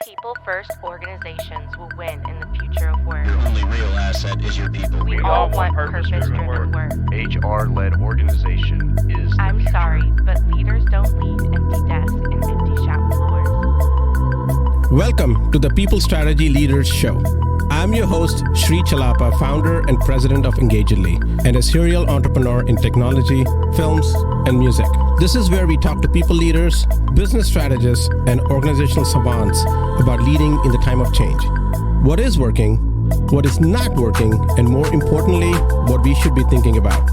People first organizations will win in the future of work. Your only real asset is your people. We all want purpose-driven work. HR-led organization is the I'm future. sorry, but leaders don't lead empty desks and empty shop floors. Welcome to the People Strategy Leaders Show. I'm your host, Sri Chellappa, founder and president of Engagedly, and a serial entrepreneur in technology, films, and music. This is where we talk to people leaders, business strategists, and organizational savants about leading in the time of change. What is working, what is not working, and more importantly, what we should be thinking about.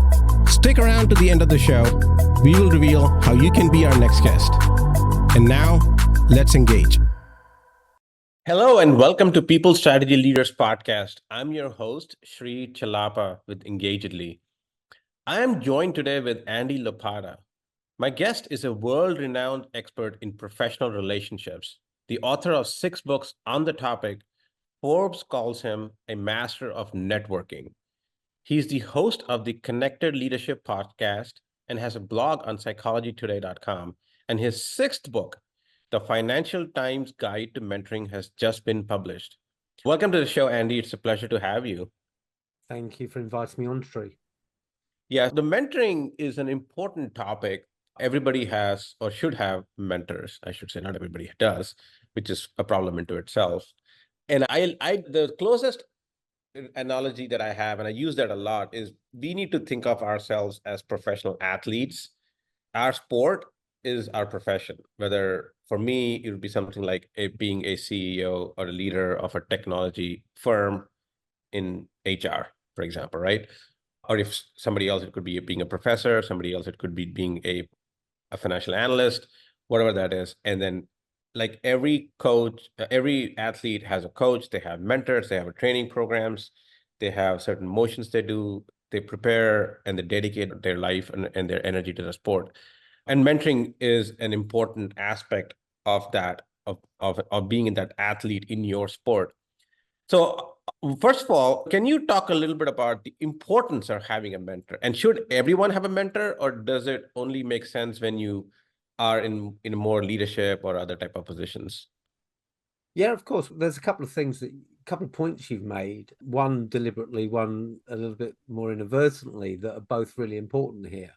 Stick around to the end of the show. We will reveal how you can be our next guest. And now, let's engage. Hello and welcome to People Strategy Leaders Podcast. I'm your host, Sri Chellappa with Engagedly. I am joined today with Andy Lopata. My guest is a world-renowned expert in professional relationships, the author of 6 books on the topic. Forbes calls him a master of networking. He's the host of the Connected Leadership Podcast and has a blog on psychologytoday.com. And his 6th book, The Financial Times Guide to Mentoring, has just been published. Welcome to the show, Andy. It's a pleasure to have you. Thank you for inviting me on, Sri. Yeah, the mentoring is an important topic. Everybody has or should have mentors. I should say not everybody does, which is a problem into itself. And the closest analogy that I have, and I use that a lot, is we need to think of ourselves as professional athletes. Our sport is our profession. Whether for me, it would be something like being a CEO or a leader of a technology firm in HR, for example, right? Or if somebody else, it could be being a professor, somebody else, it could be being a financial analyst, whatever that is. And then like every coach, every athlete has a coach, they have mentors, they have training programs, they have certain motions they do, they prepare and they dedicate their life and their energy to the sport. And mentoring is an important aspect of that, of being in that athlete in your sport. So first of all, can you talk a little bit about the importance of having a mentor? And should everyone have a mentor, or does it only make sense when you are in more leadership or other type of positions? Yeah, of course. There's a couple of points you've made, one deliberately, one a little bit more inadvertently, that are both really important here.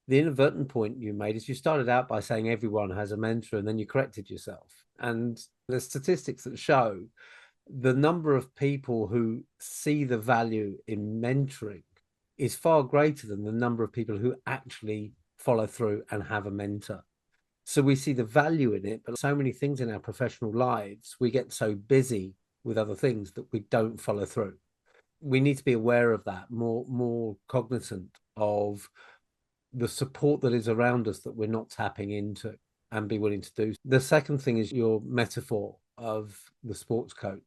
The inadvertent point you made is you started out by saying everyone has a mentor, and then you corrected yourself. And there's statistics that show the number of people who see the value in mentoring is far greater than the number of people who actually follow through and have a mentor. So we see the value in it, but so many things in our professional lives, we get so busy with other things that we don't follow through. We need to be aware of that, more cognizant of the support that is around us that we're not tapping into, and be willing to do. The second thing is your metaphor of the sports coach.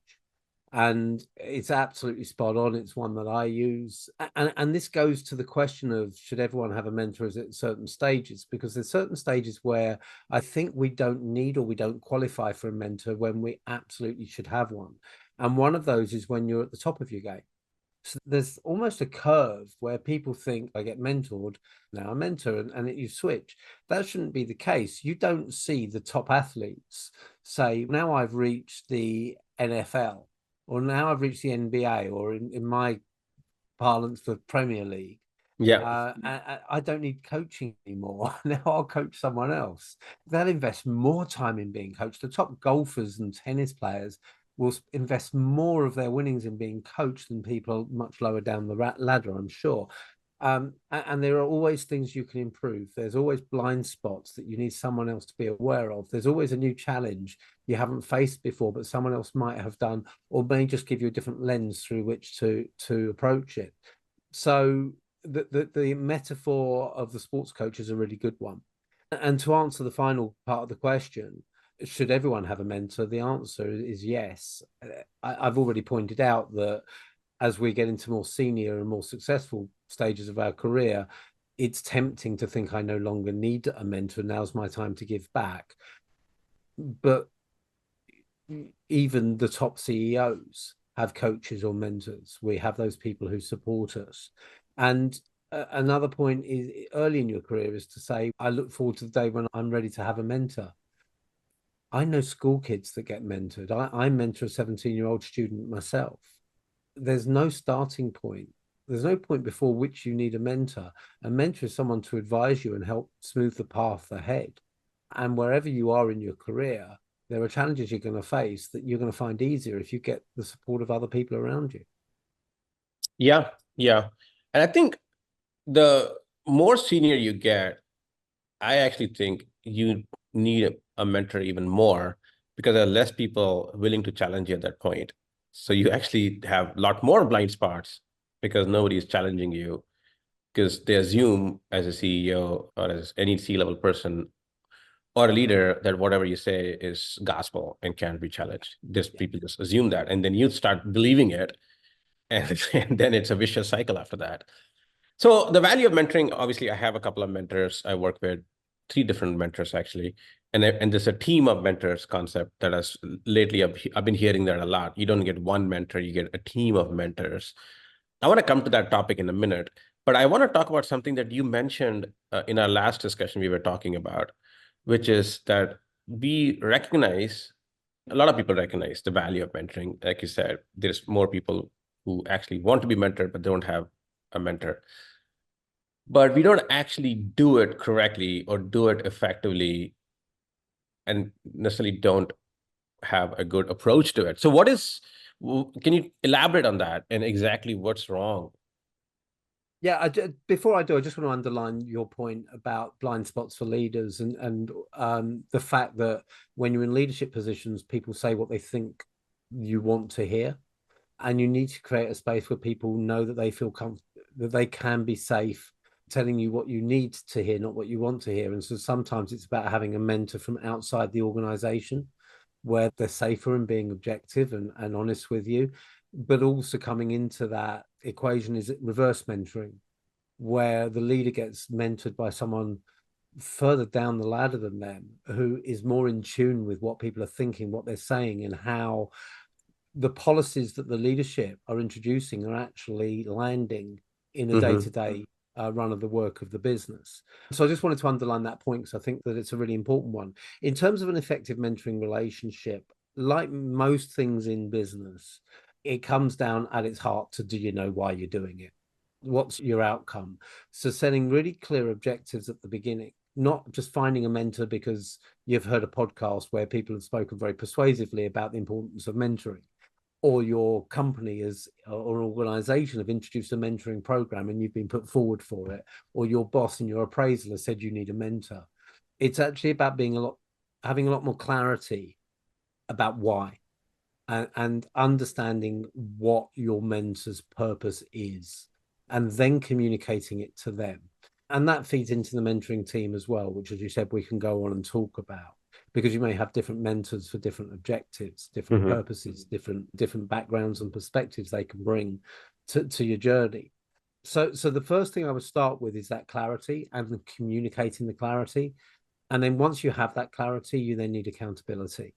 And it's absolutely spot on. It's one that I use. And this goes to the question of, should everyone have a mentor at certain stages? Because there's certain stages where I think we don't need or we don't qualify for a mentor when we absolutely should have one. And one of those is when you're at the top of your game. So there's almost a curve where people think, I get mentored, now a mentor, and you switch. That shouldn't be the case. You don't see the top athletes say, now I've reached the NFL, or now I've reached the NBA, or in my parlance, the Premier League. Yeah. I don't need coaching anymore. Now I'll coach someone else. They'll invest more time in being coached. The top golfers and tennis players will invest more of their winnings in being coached than people much lower down the ladder, I'm sure. And there are always things you can improve. There's always blind spots that you need someone else to be aware of. There's always a new challenge you haven't faced before, but someone else might have done, or may just give you a different lens through which to approach it. So the metaphor of the sports coach is a really good one. And to answer the final part of the question, should everyone have a mentor? The answer is yes. I've already pointed out that as we get into more senior and more successful stages of our career, it's tempting to think I no longer need a mentor. Now's my time to give back. But even the top CEOs have coaches or mentors. We have those people who support us. And another point is early in your career is to say, I look forward to the day when I'm ready to have a mentor. I know school kids that get mentored. I mentor a 17-year-old student myself. There's no starting point. There's no point before which you need a mentor. A mentor is someone to advise you and help smooth the path ahead. And wherever you are in your career, there are challenges you're going to face that you're going to find easier if you get the support of other people around you. Yeah, yeah. And I think the more senior you get, I actually think you need a mentor even more because there are less people willing to challenge you at that point. So you actually have a lot more blind spots because nobody is challenging you because they assume as a CEO or as any C-level person or a leader that whatever you say is gospel and can't be challenged. Just people just assume that, and then you start believing it, and, and then it's a vicious cycle after that. So the value of mentoring, obviously, I have a couple of mentors. I work with three different mentors actually, and there's a team of mentors concept that has lately I've been hearing that a lot. You don't get one mentor, you get a team of mentors. I want to come to that topic in a minute, but I want to talk about something that you mentioned in our last discussion we were talking about, which is that we recognize, a lot of people recognize the value of mentoring. Like you said, there's more people who actually want to be mentored, but they don't have a mentor. But we don't actually do it correctly or do it effectively and necessarily don't have a good approach to it. So can you elaborate on that and exactly what's wrong? Yeah, before I do, I just want to underline your point about blind spots for leaders and the fact that when you're in leadership positions, people say what they think you want to hear, and you need to create a space where people know that they feel that they can be safe telling you what you need to hear, not what you want to hear. And so sometimes it's about having a mentor from outside the organization where they're safer in being objective and honest with you. But also coming into that equation is reverse mentoring, where the leader gets mentored by someone further down the ladder than them who is more in tune with what people are thinking, what they're saying, and how the policies that the leadership are introducing are actually landing in the day-to-day run of the work of the business. So I just wanted to underline that point because I think that it's a really important one. In terms of an effective mentoring relationship, like most things in business, it comes down at its heart to, do you know why you're doing it? What's your outcome? So setting really clear objectives at the beginning, not just finding a mentor because you've heard a podcast where people have spoken very persuasively about the importance of mentoring, or your company as or organization have introduced a mentoring program and you've been put forward for it, or your boss and your appraisal has said you need a mentor. It's actually about having a lot more clarity about why and understanding what your mentor's purpose is and then communicating it to them. And that feeds into the mentoring team as well, which, as you said, we can go on and talk about, because you may have different mentors for different objectives, different purposes, different backgrounds and perspectives they can bring to your journey. So the first thing I would start with is that clarity and communicating the clarity. And then once you have that clarity, you then need accountability.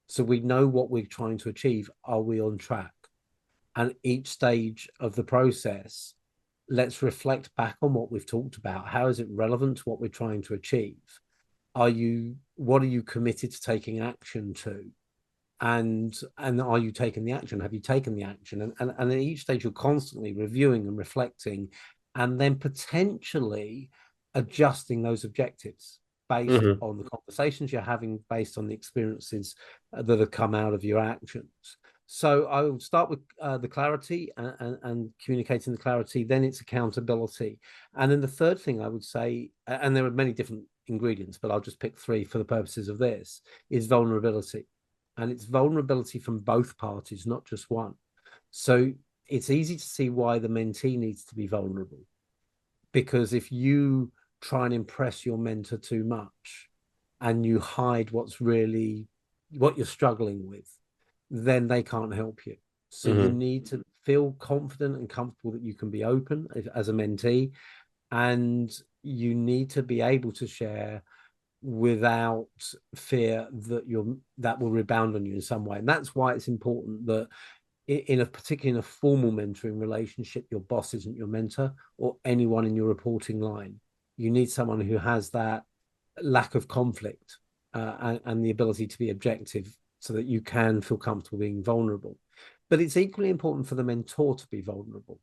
So we know what we're trying to achieve. Are we on track? And each stage of the process, let's reflect back on what we've talked about. How is it relevant to what we're trying to achieve? What are you committed to taking action to? And are you taking the action? Have you taken the action? And at each stage, you're constantly reviewing and reflecting, and then potentially adjusting those objectives based on the conversations you're having, based on the experiences that have come out of your actions. So I would start with the clarity and communicating the clarity. Then it's accountability. And then the third thing I would say, and there are many different ingredients, but I'll just pick three for the purposes of this, is vulnerability. And it's vulnerability from both parties, not just one. So it's easy to see why the mentee needs to be vulnerable. Because if you try and impress your mentor too much and you hide what you're struggling with, then they can't help you. So you need to feel confident and comfortable that you can be open as a mentee, and you need to be able to share without fear that will rebound on you in some way. And that's why it's important that particularly in a formal mentoring relationship, your boss isn't your mentor or anyone in your reporting line. You need someone who has that lack of conflict and the ability to be objective so that you can feel comfortable being vulnerable. But it's equally important for the mentor to be vulnerable,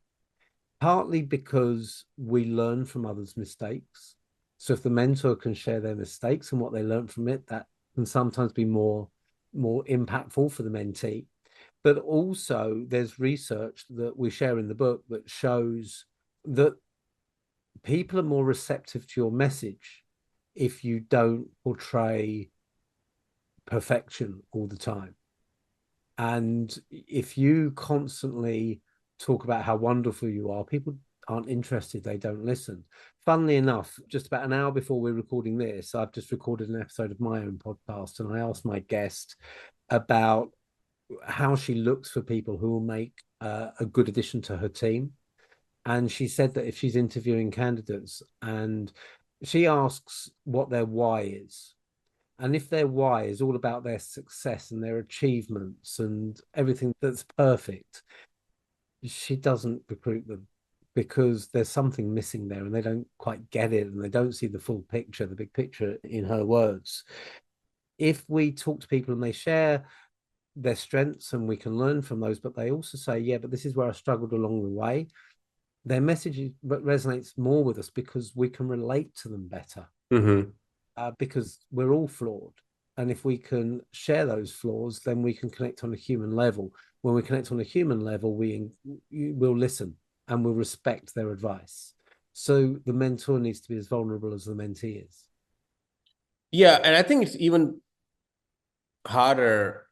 partly because we learn from others' mistakes. So if the mentor can share their mistakes and what they learned from it, that can sometimes be more impactful for the mentee. But also there's research that we share in the book that shows that people are more receptive to your message if you don't portray perfection all the time. And if you constantly talk about how wonderful you are, people aren't interested, they don't listen. Funnily enough, just about an hour before we're recording this, I've just recorded an episode of my own podcast, and I asked my guest about how she looks for people who will make a good addition to her team. And she said that if she's interviewing candidates and she asks what their why is, and if their why is all about their success and their achievements and everything that's perfect, she doesn't recruit them, because there's something missing there and they don't quite get it and they don't see the full picture, the big picture, in her words. If we talk to people and they share their strengths and we can learn from those, but they also say, yeah, but this is where I struggled along the way, their message resonates more with us because we can relate to them better. Because we're all flawed. And if we can share those flaws, then we can connect on a human level. When we connect on a human level, we'll listen and we'll respect their advice. So the mentor needs to be as vulnerable as the mentee is. Yeah, and I think it's even harder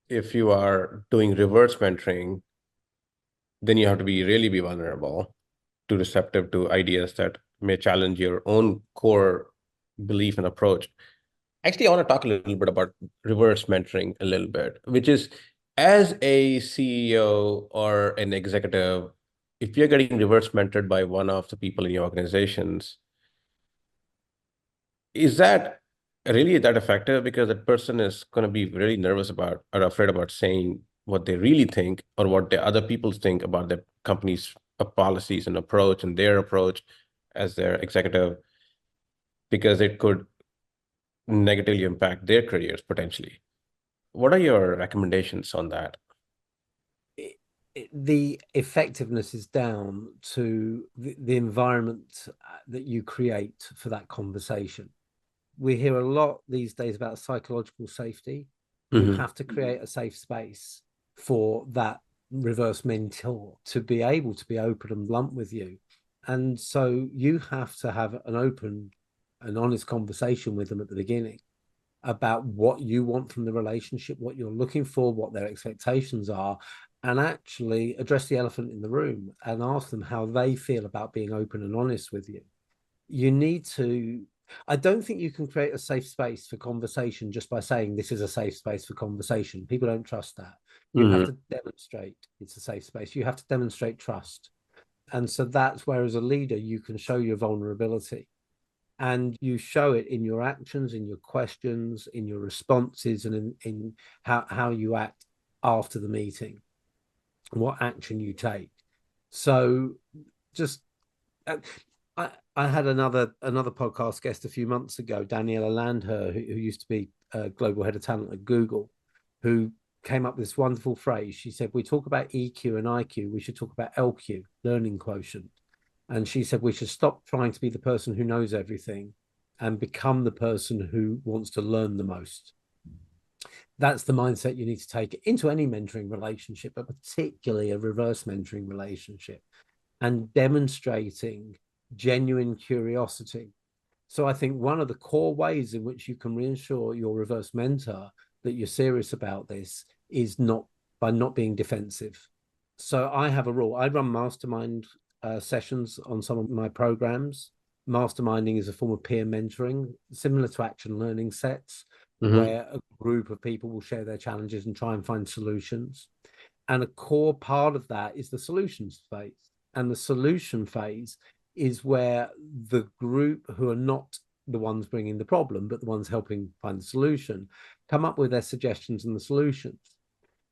if you are doing reverse mentoring. Then you have to really be vulnerable, to receptive to ideas that may challenge your own core belief and approach. Actually, I want to talk a little bit about reverse mentoring a little bit, which is, as a CEO or an executive, if you're getting reverse mentored by one of the people in your organizations, is that really that effective? Because that person is going to be really nervous about or afraid about saying what they really think or what the other people think about the company's policies and approach and their approach as their executive, because it could negatively impact their careers potentially. What are your recommendations on that? The effectiveness is down to the environment that you create for that conversation. We hear a lot these days about psychological safety. You have to create a safe space for that reverse mentor to be able to be open and blunt with you. And so you have to have an open and honest conversation with them at the beginning about what you want from the relationship, what you're looking for, what their expectations are, and actually address the elephant in the room and ask them how they feel about being open and honest with you. You need to, I don't think you can create a safe space for conversation just by saying this is a safe space for conversation. People don't trust that. You have to demonstrate it's a safe space. You have to demonstrate trust. And so that's where, as a leader, you can show your vulnerability. And you show it in your actions, in your questions, in your responses, and in how you act after the meeting, what action you take. So just I had another podcast guest a few months ago, Daniela Landher, who used to be global head of talent at Google, who came up with this wonderful phrase. She said, we talk about EQ and IQ, we should talk about LQ, learning quotient. And she said we should stop trying to be the person who knows everything and become the person who wants to learn the most. That's the mindset you need to take into any mentoring relationship, but particularly a reverse mentoring relationship, and demonstrating genuine curiosity. So I think one of the core ways in which you can reassure your reverse mentor that you're serious about this is not by not being defensive. So I have a rule. I run mastermind sessions on some of my programs. Masterminding is a form of peer mentoring, similar to action learning sets, where a group of people will share their challenges and try and find solutions. And a core part of that is the solutions phase. And the solution phase is where the group, who are not the ones bringing the problem, but the ones helping find the solution, come up with their suggestions and the solutions.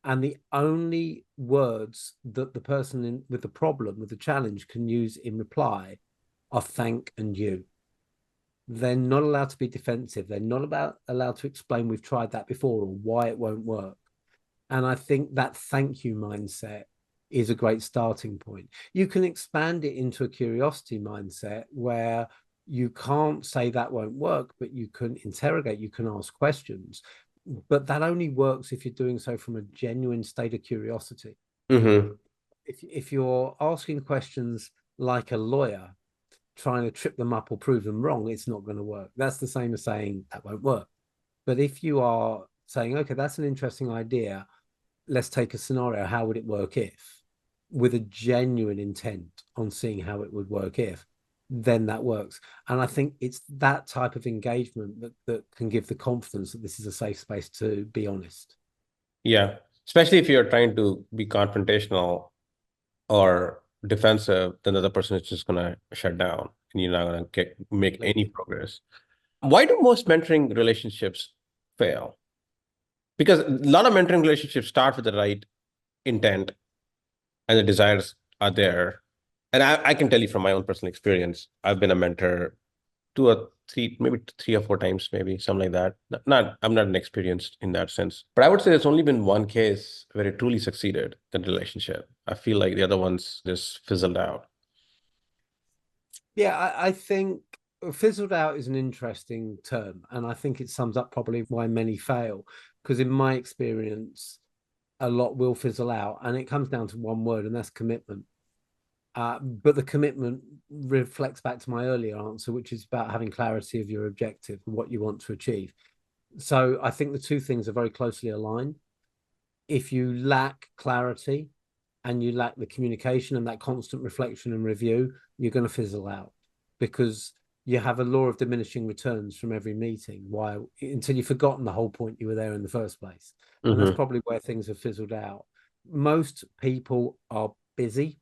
And the only words that the person with the problem, with the challenge, can use in reply are thank and you. they're not allowed to be defensive. They're not allowed to explain we've tried that before or why it won't work. And I think that thank you mindset is a great starting point. You can expand it into a curiosity mindset where you can't say that won't work, but you can interrogate, you can ask questions. But that only works if you're doing so from a genuine state of curiosity. Mm-hmm. If you're asking questions like a lawyer, trying to trip them up or prove them wrong, it's not going to work. That's the same as saying that won't work. But if you are saying, okay, that's an interesting idea, let's take a scenario, how would it work if, with a genuine intent on seeing how it would work if, then that works. And I think it's that type of engagement that can give the confidence that this is a safe space to be honest. Yeah, especially if you're trying to be confrontational or defensive, then the other person is just gonna shut down and you're not gonna make any progress. Why do most mentoring relationships fail? Because a lot of mentoring relationships start with the right intent and the desires are there. And I can tell you from my own personal experience, I've been a mentor two or three, maybe 3 or 4 times, maybe something like that. I'm not an experienced in that sense, but I would say there's only been one case where it truly succeeded, the relationship. I feel like the other ones just fizzled out. Yeah, I think fizzled out is an interesting term, and I think it sums up probably why many fail. Because in my experience, a lot will fizzle out, and it comes down to one word, and that's commitment. But the commitment reflects back to my earlier answer, which is about having clarity of your objective and what you want to achieve. So I think the two things are very closely aligned. If you lack clarity and you lack the communication and that constant reflection and review, you're going to fizzle out because you have a law of diminishing returns from every meeting. Why? Until you've forgotten the whole point you were there in the first place. And that's probably where things have fizzled out. Most people are busy,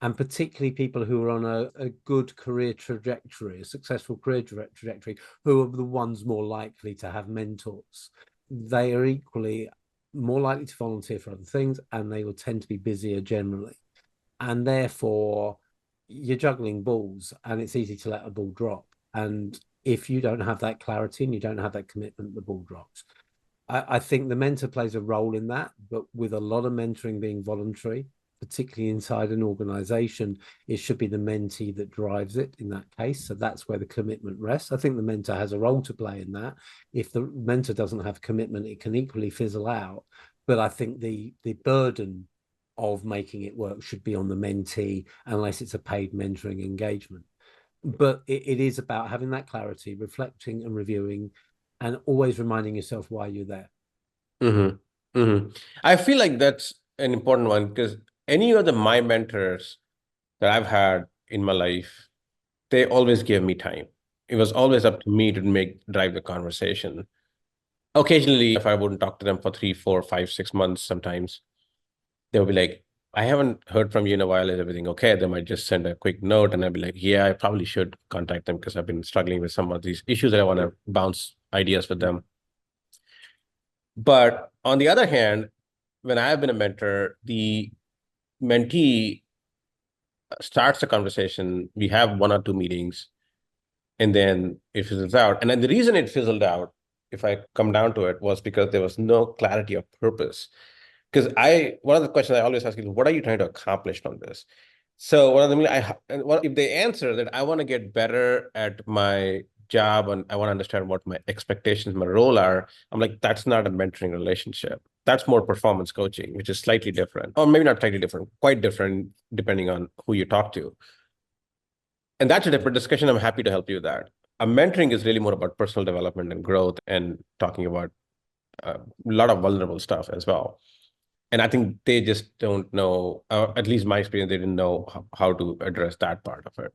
and particularly people who are on a good career trajectory, a successful career trajectory, who are the ones more likely to have mentors. They are equally more likely to volunteer for other things, and they will tend to be busier generally. And therefore, you're juggling balls, and it's easy to let a ball drop. And if you don't have that clarity and you don't have that commitment, the ball drops. I think the mentor plays a role in that, but with a lot of mentoring being voluntary, particularly inside an organization, it should be the mentee that drives it in that case. So that's where the commitment rests. I think the mentor has a role to play in that. If the mentor doesn't have commitment, it can equally fizzle out. But I think the burden of making it work should be on the mentee, unless it's a paid mentoring engagement. But it is about having that clarity, reflecting and reviewing, and always reminding yourself why you're there. Mm-hmm. Mm-hmm. I feel like that's an important one because any of my mentors that I've had in my life, they always gave me time. It was always up to me to drive the conversation. Occasionally, if I wouldn't talk to them for 3, 4, 5, 6 months, sometimes they'll be like, I haven't heard from you in a while. Is everything okay? They might just send a quick note and I'll be like, yeah, I probably should contact them because I've been struggling with some of these issues that I want to bounce ideas with them. But on the other hand, when I have been a mentor, the mentee starts the conversation. We have 1 or 2 meetings, and then it fizzles out. And then the reason it fizzled out, if I come down to it, was because there was no clarity of purpose. Because one of the questions I always ask is, what are you trying to accomplish from this? So one of them, if they answer that I want to get better at my job and I want to understand what my expectations, my role are, I'm like, that's not a mentoring relationship. That's more performance coaching, which is slightly different, or maybe not slightly different, quite different, depending on who you talk to. And that's a different discussion. I'm happy to help you with that. A mentoring is really more about personal development and growth and talking about a lot of vulnerable stuff as well. And I think they just don't know, at least my experience, they didn't know how to address that part of it.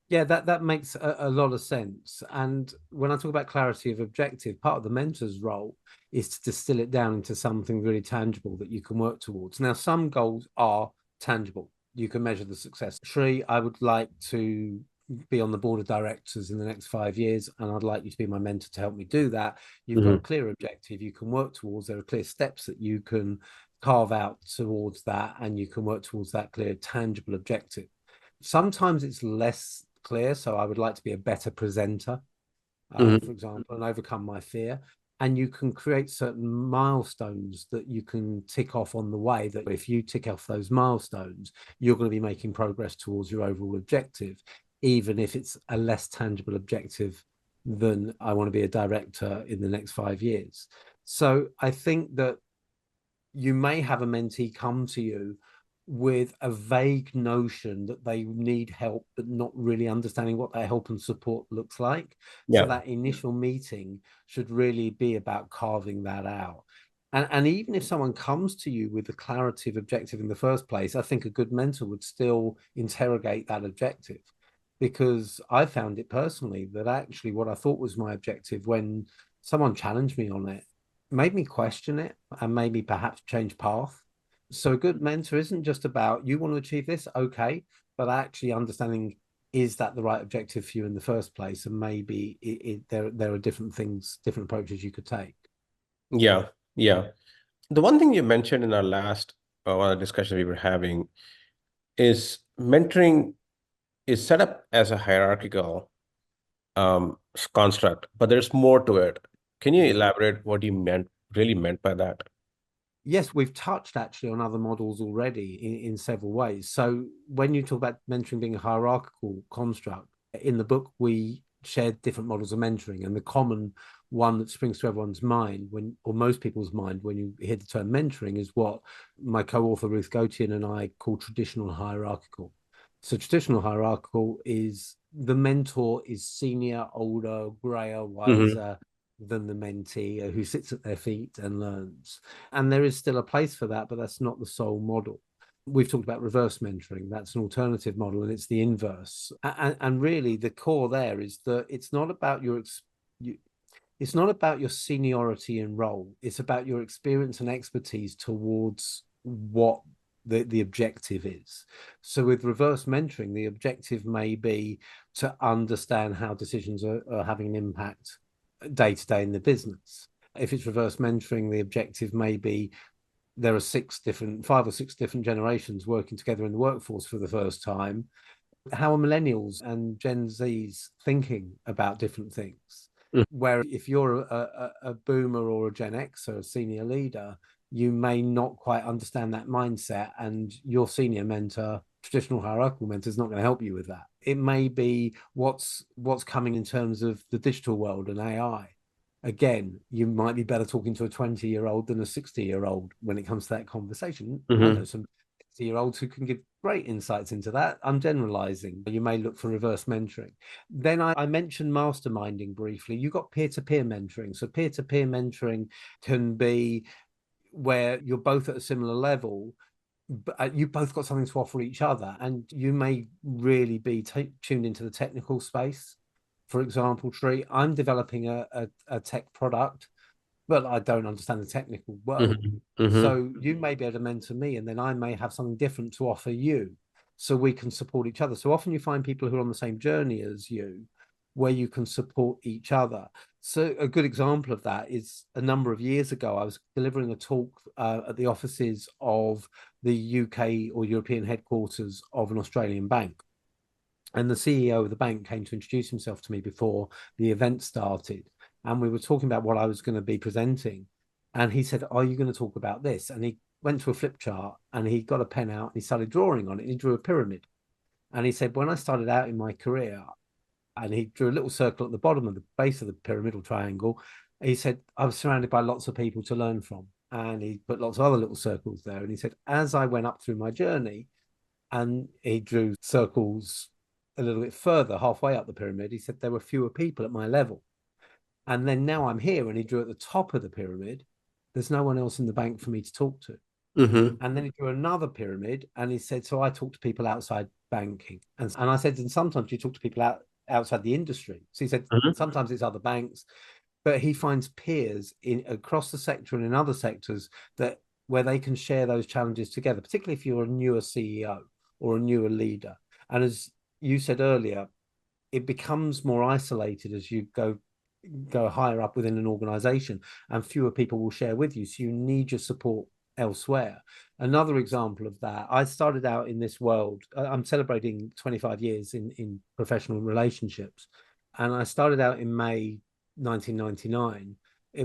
Yeah, that makes a lot of sense. And when I talk about clarity of objective, part of the mentor's role is to distill it down into something really tangible that you can work towards. Now, some goals are tangible. You can measure the success. Sri, I would like to be on the board of directors in the next 5 years, and I'd like you to be my mentor to help me do that. You've got a clear objective you can work towards. There are clear steps that you can carve out towards that, and you can work towards that clear, tangible objective. Sometimes it's less clear. So I would like to be a better presenter, for example, and overcome my fear. And you can create certain milestones that you can tick off on the way, that if you tick off those milestones, you're going to be making progress towards your overall objective, even if it's a less tangible objective than I want to be a director in the next 5 years. So I think that you may have a mentee come to you with a vague notion that they need help, but not really understanding what that help and support looks like. Yeah. So that initial meeting should really be about carving that out. And even if someone comes to you with a clarity of objective in the first place, I think a good mentor would still interrogate that objective. Because I found it personally that actually what I thought was my objective, when someone challenged me on it, made me question it and made me perhaps change path. So a good mentor isn't just about, you want to achieve this, okay, but actually understanding, is that the right objective for you in the first place? And maybe there are different things, different approaches you could take. Yeah. Yeah. The one thing you mentioned in our last one of the discussion we were having is mentoring is set up as a hierarchical construct, but there's more to it. Can you elaborate what you really meant by that? Yes, we've touched actually on other models already in several ways. So when you talk about mentoring being a hierarchical construct, in the book, we shared different models of mentoring, and the common one that springs to everyone's mind, or most people's mind, when you hear the term mentoring, is what my co-author Ruth Gautian and I call traditional hierarchical. So traditional hierarchical is the mentor is senior, older, grayer, wiser than the mentee, who sits at their feet and learns. And there is still a place for that, but that's not the sole model. We've talked about reverse mentoring. That's an alternative model, and it's the inverse. And really, the core there is that it's not about it's not about your seniority and role. It's about your experience and expertise towards what the objective is. So with reverse mentoring, the objective may be to understand how decisions are having an impact day to day in the business. If it's reverse mentoring, the objective may be there are 5 or 6 different generations working together in the workforce for the first time. How are millennials and Gen Zs thinking about different things? Where if you're a boomer or a Gen X or a senior leader, you may not quite understand that mindset, and your senior mentor, traditional hierarchical mentor, is not going to help you with that. It may be what's coming in terms of the digital world and AI. Again, you might be better talking to a 20-year-old than a 60-year-old when it comes to that conversation. I know some 60-year-olds who can give great insights into that. I'm generalizing. You may look for reverse mentoring. Then I mentioned masterminding briefly. You got peer-to-peer mentoring. So peer-to-peer mentoring can be where you're both at a similar level, but you both got something to offer each other, and you may really be tuned into the technical space. For example, Sri, I'm developing a tech product, but I don't understand the technical world. So you may be able to mentor me, and then I may have something different to offer you, so we can support each other. So often you find people who are on the same journey as you, where you can support each other. So a good example of that is a number of years ago, I was delivering a talk at the offices of the UK or European headquarters of an Australian bank. And the CEO of the bank came to introduce himself to me before the event started. And we were talking about what I was going to be presenting. And he said, are you going to talk about this? And he went to a flip chart and he got a pen out and he started drawing on it. And he drew a pyramid. And he said, when I started out in my career, and he drew a little circle at the bottom of the base of the pyramidal triangle. He said, I was surrounded by lots of people to learn from. And he put lots of other little circles there. And he said, as I went up through my journey, and he drew circles a little bit further, halfway up the pyramid, he said, there were fewer people at my level. And then now I'm here, and he drew at the top of the pyramid, there's no one else in the bank for me to talk to. And then he drew another pyramid, and he said, so I talk to people outside banking. And I said, and sometimes you talk to people outside the industry. So he said, sometimes it's other banks, but he finds peers across the sector and in other sectors where they can share those challenges together, particularly if you're a newer CEO or a newer leader. And as you said earlier, it becomes more isolated as you go higher up within an organization, and fewer people will share with you. So you need your support elsewhere. Another example of that, I started out in this world. I'm celebrating 25 years in professional relationships. And I started out in May 1999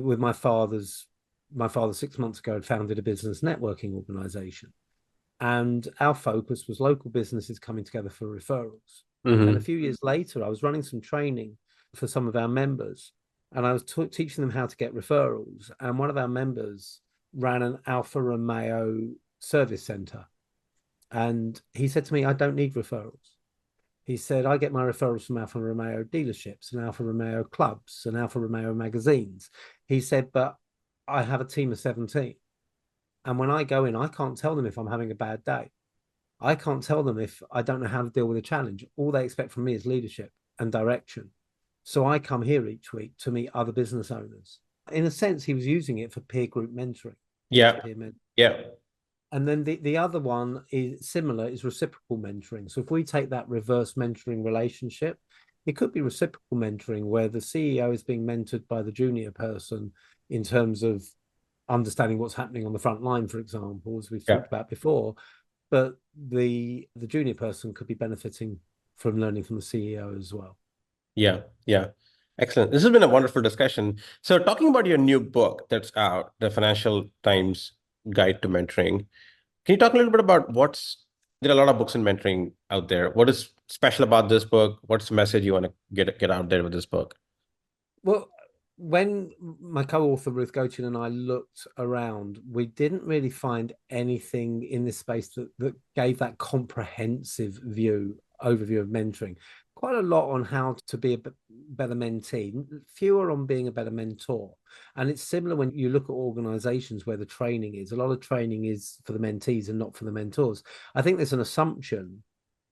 with my father 6 months ago had founded a business networking organization. And our focus was local businesses coming together for referrals. And a few years later, I was running some training for some of our members, and I was teaching them how to get referrals. And one of our members ran an Alfa Romeo service center. And he said to me, I don't need referrals. He said, I get my referrals from Alfa Romeo dealerships and Alfa Romeo clubs and Alfa Romeo magazines. He said, but I have a team of 17. And when I go in, I can't tell them if I'm having a bad day. I can't tell them if I don't know how to deal with a challenge. All they expect from me is leadership and direction. So I come here each week to meet other business owners. In a sense, he was using it for peer group mentoring. Yeah. Yeah. And then the other one is similar, is reciprocal mentoring. So if we take that reverse mentoring relationship, it could be reciprocal mentoring where the CEO is being mentored by the junior person in terms of understanding what's happening on the front line, for example, as we've talked about before. But the junior person could be benefiting from learning from the CEO as well. Yeah. Yeah. Excellent. This has been a wonderful discussion. So talking about your new book that's out, the Financial Times Guide to Mentoring, can you talk a little bit about there are a lot of books in mentoring out there. What is special about this book? What's the message you want to get out there with this book? Well, when my co-author Ruth Gochin and I looked around, we didn't really find anything in this space that gave that comprehensive overview of mentoring. Quite a lot on how to be a better mentee, fewer on being a better mentor. And it's similar when you look at organizations where the training is. A lot of training is for the mentees and not for the mentors. I think there's an assumption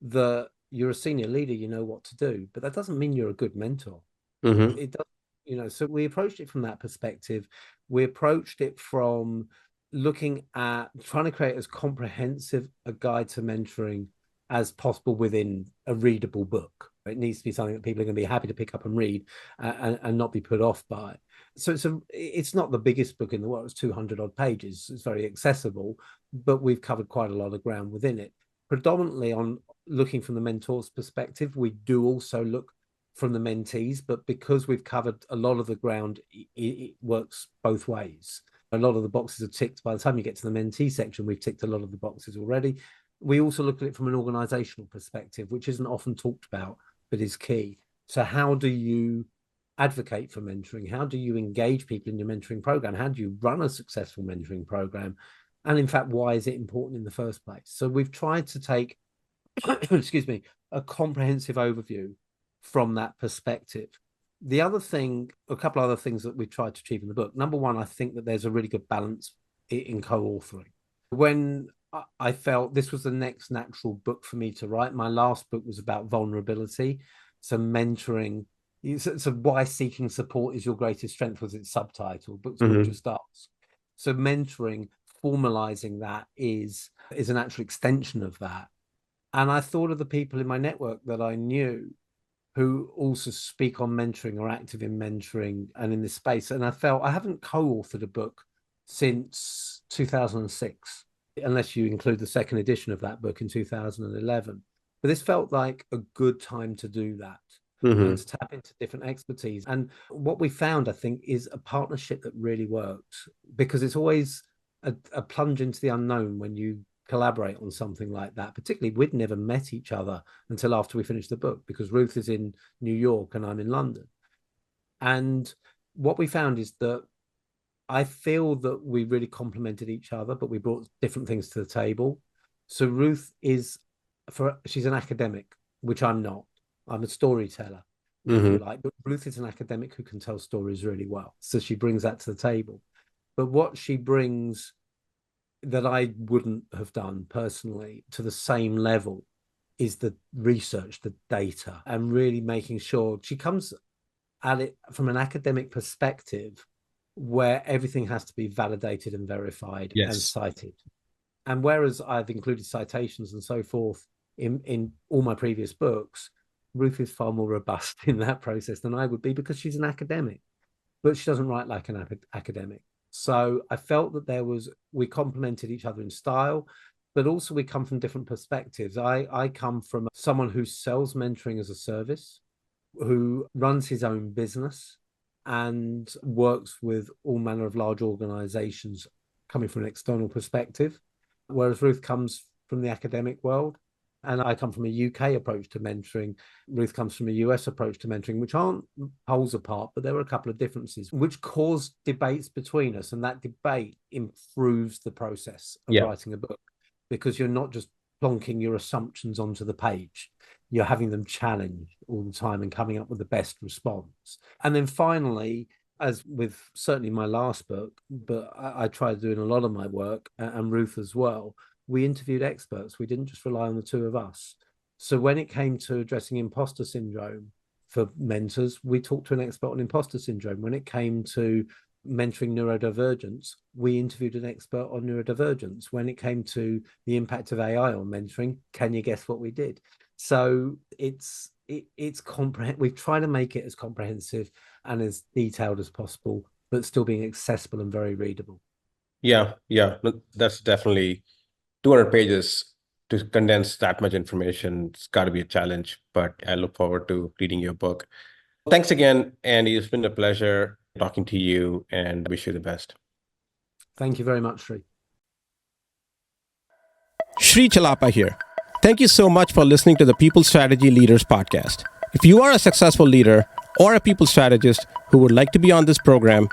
that you're a senior leader, you know what to do, but that doesn't mean you're a good mentor. It does, so we approached it from that perspective. We approached it from looking at trying to create as comprehensive a guide to mentoring as possible within a readable book. It needs to be something that people are going to be happy to pick up and read and not be put off by. So it's not the biggest book in the world. It's 200 odd pages. It's very accessible, but we've covered quite a lot of ground within it. Predominantly on looking from the mentor's perspective, we do also look from the mentees, but because we've covered a lot of the ground, it works both ways. A lot of the boxes are ticked. By the time you get to the mentee section, we've ticked a lot of the boxes already. We also look at it from an organizational perspective, which isn't often talked about, but is key. So how do you advocate for mentoring? How do you engage people in your mentoring program? How do you run a successful mentoring program? And in fact, why is it important in the first place? So we've tried to take, excuse me, a comprehensive overview from that perspective. The other thing, a couple other things that we tried to achieve in the book. Number one, I think that there's a really good balance in co-authoring. When I felt this was the next natural book for me to write, my last book was about vulnerability. So mentoring, so why seeking support is your greatest strength was its subtitle. Books will just ask. So mentoring, formalizing that is an actual extension of that. And I thought of the people in my network that I knew who also speak on mentoring or active in mentoring and in this space. And I felt I haven't co-authored a book since 2006, unless you include the second edition of that book in 2011. But this felt like a good time to do that and to tap into different expertise. And what we found, I think, is a partnership that really works, because it's always a plunge into the unknown when you collaborate on something like that. Particularly, we'd never met each other until after we finished the book, because Ruth is in New York and I'm in London. And what we found is that I feel that we really complemented each other, but we brought different things to the table. So Ruth she's an academic, which I'm not. I'm a storyteller, if you like. But Ruth is an academic who can tell stories really well. So she brings that to the table. But what she brings that I wouldn't have done personally to the same level is the research, the data, and really making sure she comes at it from an academic perspective where everything has to be validated and verified and cited. And whereas I've included citations and so forth in all my previous books, Ruth is far more robust in that process than I would be, because she's an academic, but she doesn't write like an academic. So I felt that we complemented each other in style, but also we come from different perspectives. I come from someone who sells mentoring as a service, who runs his own business and works with all manner of large organizations coming from an external perspective, whereas Ruth comes from the academic world. And I come from a UK approach to mentoring. Ruth comes from a US approach to mentoring, which aren't poles apart, but there were a couple of differences which caused debates between us. And that debate improves the process of writing a book, because you're not just plonking your assumptions onto the page. You're having them challenged all the time and coming up with the best response. And then finally, as with certainly my last book, but I tried doing a lot of my work, and Ruth as well, we interviewed experts. We didn't just rely on the two of us. So when it came to addressing imposter syndrome for mentors, we talked to an expert on imposter syndrome. When it came to mentoring neurodivergence, we interviewed an expert on neurodivergence. When it came to the impact of AI on mentoring, can you guess what we did? So it's we've tried to make it as comprehensive and as detailed as possible, but still being accessible and very readable. Yeah, that's definitely 200 pages to condense that much information. It's got to be a challenge, but I look forward to reading your book. Thanks again, Andy. It's been a pleasure talking to you, and wish you the best. Thank you very much, Sri. Sri Chellappa here. Thank you so much for listening to the People Strategy Leaders podcast. If you are a successful leader or a people strategist who would like to be on this program,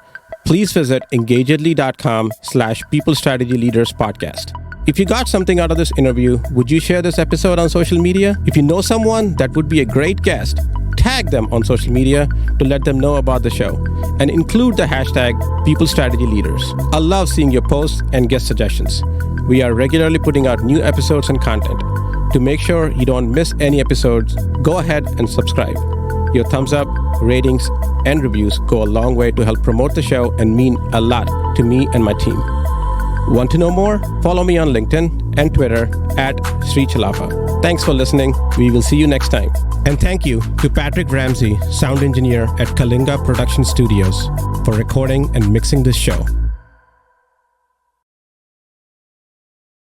please visit engagedly.com/People Strategy Leaders podcast. If you got something out of this interview, would you share this episode on social media? If you know someone that would be a great guest, tag them on social media to let them know about the show and include the hashtag People Strategy Leaders. I love seeing your posts and guest suggestions. We are regularly putting out new episodes and content. To make sure you don't miss any episodes, go ahead and subscribe. Your thumbs up, ratings, and reviews go a long way to help promote the show and mean a lot to me and my team. Want to know more? Follow me on LinkedIn and Twitter @Sri Chellappa. Thanks for listening. We will see you next time. And thank you to Patrick Ramsey, sound engineer at Kalinga Production Studios, for recording and mixing this show.